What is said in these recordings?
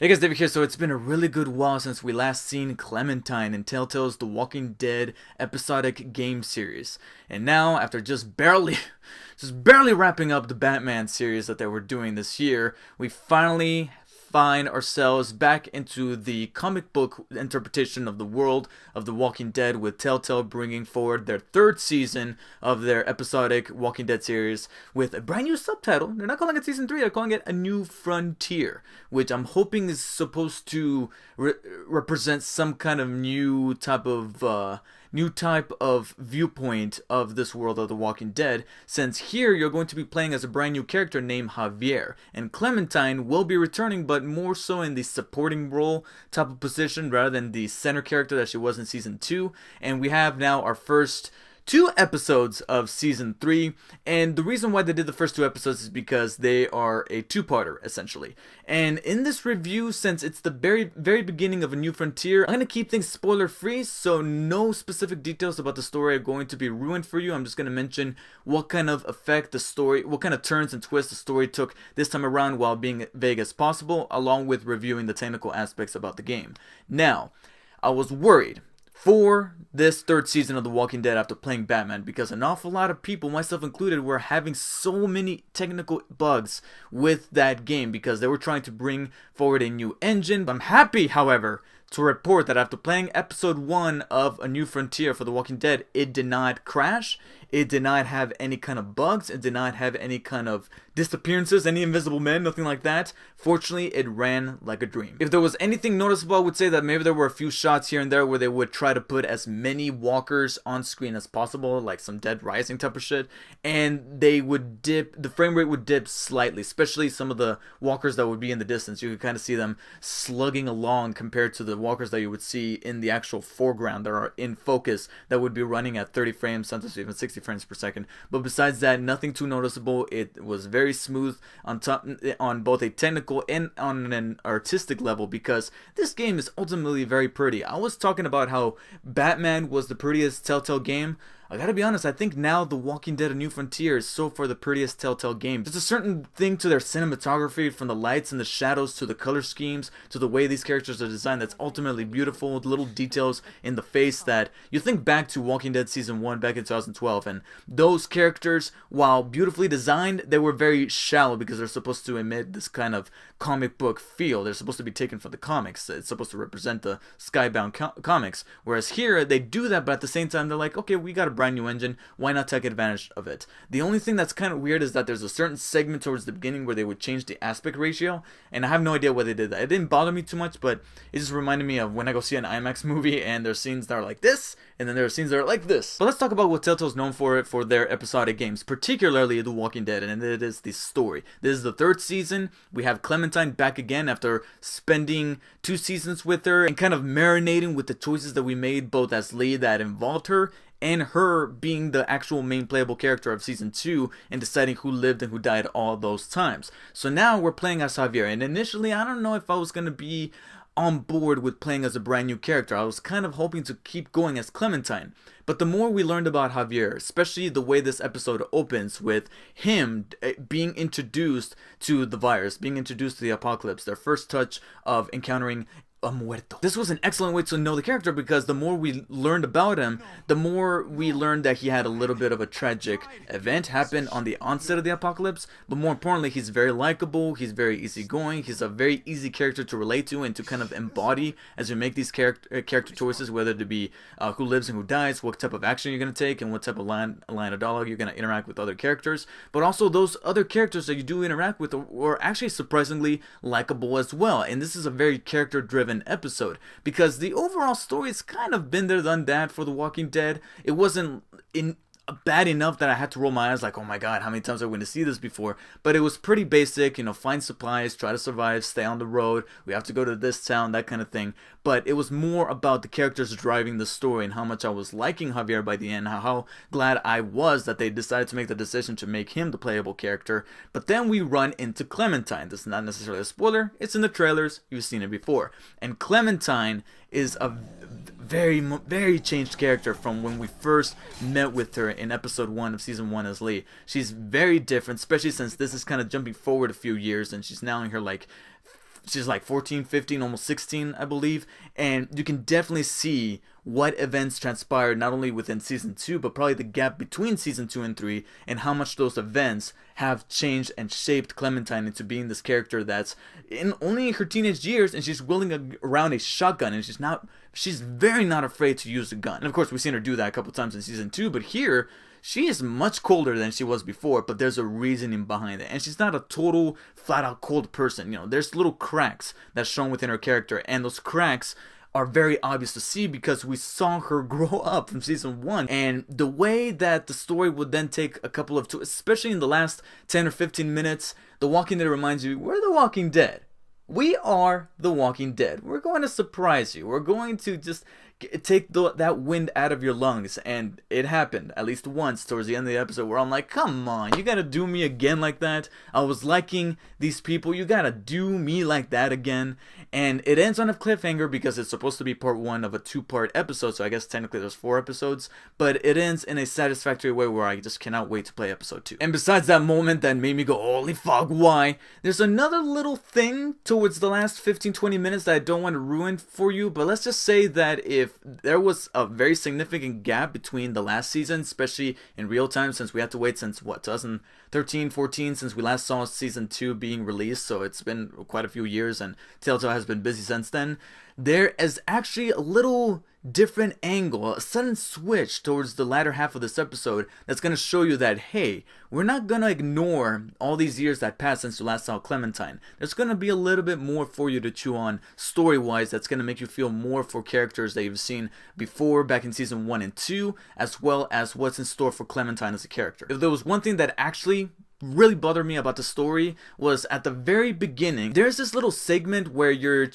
Hey guys, David here. So it's been a really good while since we last seen Clementine in Telltale's The Walking Dead episodic game series. And now, after just barely just barely wrapping up the Batman series that they were doing this year, we finally find ourselves back into the comic book interpretation of the world of The Walking Dead, with Telltale bringing forward their third season of their episodic Walking Dead series with a brand new subtitle. They're not calling it season 3, they're calling it A New Frontier, which I'm hoping is supposed to represent some kind of new type of viewpoint of this world of The Walking Dead, since here you're going to be playing as a brand new character named Javier, and Clementine will be returning, but more so in the supporting role type of position rather than the center character that she was in season 2. And we have now our first two episodes of season 3, and the reason why they did the first two episodes is because they are a two-parter essentially. And in this review, since it's the very beginning of A New Frontier, I'm gonna keep things spoiler free, so no specific details about the story are going to be ruined for you. I'm just gonna mention what kind of effect the story, what kind of turns and twists the story took this time around, while being vague as possible, along with reviewing the technical aspects about the game. Now, I was worried for this third season of The Walking Dead after playing Batman, because an awful lot of people, myself included, were having so many technical bugs with that game because they were trying to bring forward a new engine. I'm happy, however, to report that after playing episode 1 of A New Frontier for The Walking Dead, it did not crash, it did not have any kind of bugs, it did not have any kind of disappearances, any invisible men, nothing like that. Fortunately, it ran like a dream. If there was anything noticeable, I would say that maybe there were a few shots here and there where they would try to put as many walkers on screen as possible, like some Dead Rising type of shit, and they would dip, the frame rate would dip slightly, especially some of the walkers that would be in the distance. You could kind of see them slugging along compared to the walkers that you would see in the actual foreground that are in focus, that would be running at 30 frames, sometimes even 60 frames per second. But besides that, nothing too noticeable. It was very smooth on both a technical and on an artistic level, because this game is ultimately very pretty. I was talking about how Batman was the prettiest Telltale game. I gotta be honest, I think now The Walking Dead A New Frontier is so far the prettiest Telltale game. There's a certain thing to their cinematography, from the lights and the shadows to the color schemes to the way these characters are designed, that's ultimately beautiful. The little details in the face that you think back to Walking Dead Season 1 back in 2012, and those characters, while beautifully designed, they were very shallow because they're supposed to emit this kind of comic book feel. They're supposed to be taken from the comics. It's supposed to represent the Skybound comics, whereas here they do that, but at the same time they're like, okay, we got a brand new engine, why not take advantage of it? The only thing that's kind of weird is that there's a certain segment towards the beginning where they would change the aspect ratio, and I have no idea why they did that. It didn't bother me too much, but it just reminded me of when I go see an IMAX movie and there's scenes that are like this, and then there are scenes that are like this. But let's talk about what Telltale's known for their episodic games, particularly The Walking Dead, and it is the story. This is the third season. We have Clementine back again after spending 2 seasons with her and kind of marinating with the choices that we made, both as lead that involved her, and her being the actual main playable character of season 2 and deciding who lived and who died all those times. So now we're playing as Javier, and initially I don't know if I was going to be on board with playing as a brand new character. I was kind of hoping to keep going as Clementine. But the more we learned about Javier, especially the way this episode opens with him being introduced to the virus, being introduced to the apocalypse, their first touch of encountering a muerto. This was an excellent way to know the character, because the more we learned about him, the more we learned that he had a little bit of a tragic event happen on the onset of the apocalypse, but more importantly, he's very likable, he's very easygoing, he's a very easy character to relate to and to kind of embody as you make these character choices, whether it be who lives and who dies, what type of action you're going to take, and what type of line of dialogue you're going to interact with other characters. But also those other characters that you do interact with are actually surprisingly likable as well, and this is a very character-driven episode, because the overall story has kind of been there, done that for The Walking Dead. It wasn't bad enough that I had to roll my eyes like, oh my god, how many times are we going to see this before? But it was pretty basic, find supplies, try to survive, stay on the road, we have to go to this town, that kind of thing. But it was more about the characters driving the story and how much I was liking Javier by the end, how glad I was that they decided to make the decision to make him the playable character. But then we run into Clementine. This is not necessarily a spoiler, it's in the trailers, you've seen it before. And Clementine is a very changed character from when we first met with her in episode 1 of season 1 as Lee. She's very different, especially since this is kind of jumping forward a few years, and she's now in her like she's like 14, 15, almost 16, I believe. And you can definitely see what events transpired not only within season 2, but probably the gap between season 2 and 3, and how much those events have changed and shaped Clementine into being this character that's in only her teenage years, and she's wielding around a shotgun, and she's very not afraid to use a gun. And of course, we've seen her do that a couple times in season 2, but here she is much colder than she was before, but there's a reasoning behind it. And she's not a total flat-out cold person. You know, there's little cracks that's shown within her character, and those cracks are very obvious to see because we saw her grow up from season 1. And the way that the story would then take a couple of, especially in the last 10 or 15 minutes, The Walking Dead reminds you, we're The Walking Dead. We are The Walking Dead. We're going to surprise you. We're going to just take that wind out of your lungs. And it happened at least once towards the end of the episode where I'm like, come on, you gotta do me again like that. I was liking these people, you gotta do me like that again. And it ends on a cliffhanger because it's supposed to be part 1 of a 2-part episode, so I guess technically there's 4 episodes, but it ends in a satisfactory way where I just cannot wait to play episode 2. And besides that moment that made me go, holy fuck, why? There's another little thing towards the last 15-20 minutes that I don't want to ruin for you, but let's just say that if there was a very significant gap between the last season, especially in real time, since we had to wait since, what, 2013, 14, since we last saw season 2 being released, so it's been quite a few years, and Telltale has been busy since then. There is actually a little different angle, a sudden switch towards the latter half of this episode that's going to show you that, hey, we're not going to ignore all these years that passed since you last saw Clementine. There's going to be a little bit more for you to chew on story-wise that's going to make you feel more for characters that you've seen before back in season 1 and 2, as well as what's in store for Clementine as a character. If there was one thing that actually really bothered me about the story was at the very beginning, there's this little segment where you're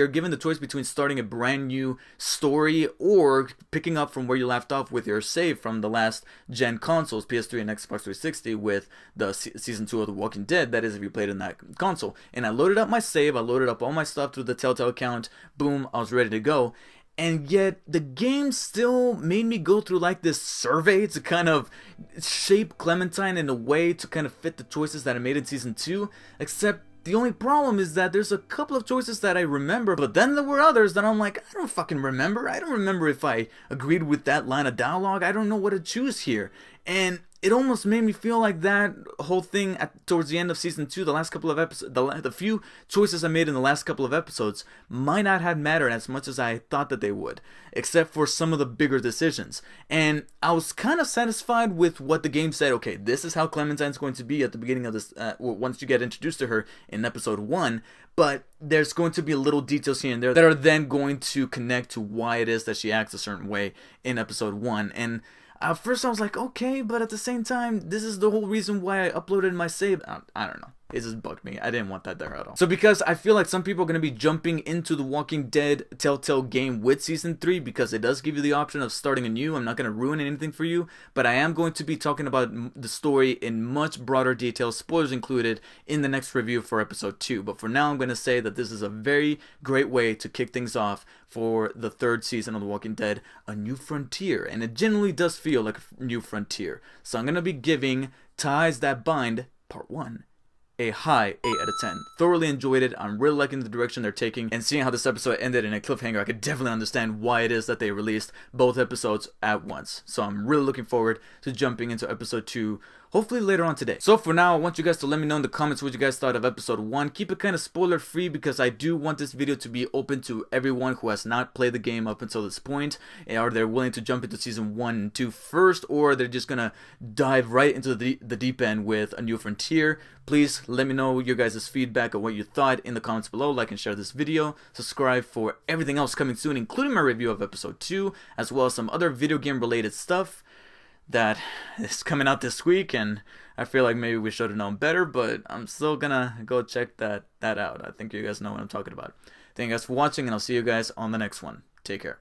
given the choice between starting a brand new story or picking up from where you left off with your save from the last gen consoles, PS3 and Xbox 360, with the season 2 of The Walking Dead, that is if you played in that console. And I loaded up my save, I loaded up all my stuff through the Telltale account, boom, I was ready to go. And yet the game still made me go through like this survey to kind of shape Clementine in a way to kind of fit the choices that I made in season 2, except the only problem is that there's a couple of choices that I remember, but then there were others that I'm like, I don't fucking remember. I don't remember if I agreed with that line of dialogue. I don't know what to choose here. And it almost made me feel like that whole thing towards the end of season 2, the last couple of episodes, the few choices I made in the last couple of episodes might not have mattered as much as I thought that they would, except for some of the bigger decisions. And I was kind of satisfied with what the game said. Okay, this is how Clementine's going to be at the beginning of this, once you get introduced to her in episode 1, but there's going to be little details here and there that are then going to connect to why it is that she acts a certain way in episode 1. And at first I was like, okay, but at the same time, this is the whole reason why I uploaded my save. I don't know. It just bugged me. I didn't want that there at all. So because I feel like some people are going to be jumping into the Walking Dead Telltale game with Season 3 because it does give you the option of starting anew. I'm not going to ruin anything for you, but I am going to be talking about the story in much broader detail, spoilers included, in the next review for episode 2. But for now, I'm going to say that this is a very great way to kick things off for the 3rd season of The Walking Dead, A New Frontier. And it genuinely does feel like a new frontier. So I'm going to be giving Ties That Bind, Part 1, a high 8 out of 10. Thoroughly enjoyed it. I'm really liking the direction they're taking, and seeing how this episode ended in a cliffhanger, I could definitely understand why it is that they released both episodes at once. So I'm really looking forward to jumping into episode 2, hopefully later on today. So for now, I want you guys to let me know in the comments what you guys thought of episode 1. Keep it kind of spoiler free because I do want this video to be open to everyone who has not played the game up until this point. Are they willing to jump into season 1 and 2 first, or they're just gonna dive right into the deep end with A New Frontier? Please let me know your guys' feedback on what you thought in the comments below. Like and share this video. Subscribe for everything else coming soon, including my review of episode 2, as well as some other video game related stuff that is coming out this week, and I feel like maybe we should have known better, but I'm still gonna go check that out. I think you guys know what I'm talking about. Thank you guys for watching, and I'll see you guys on the next one. Take care.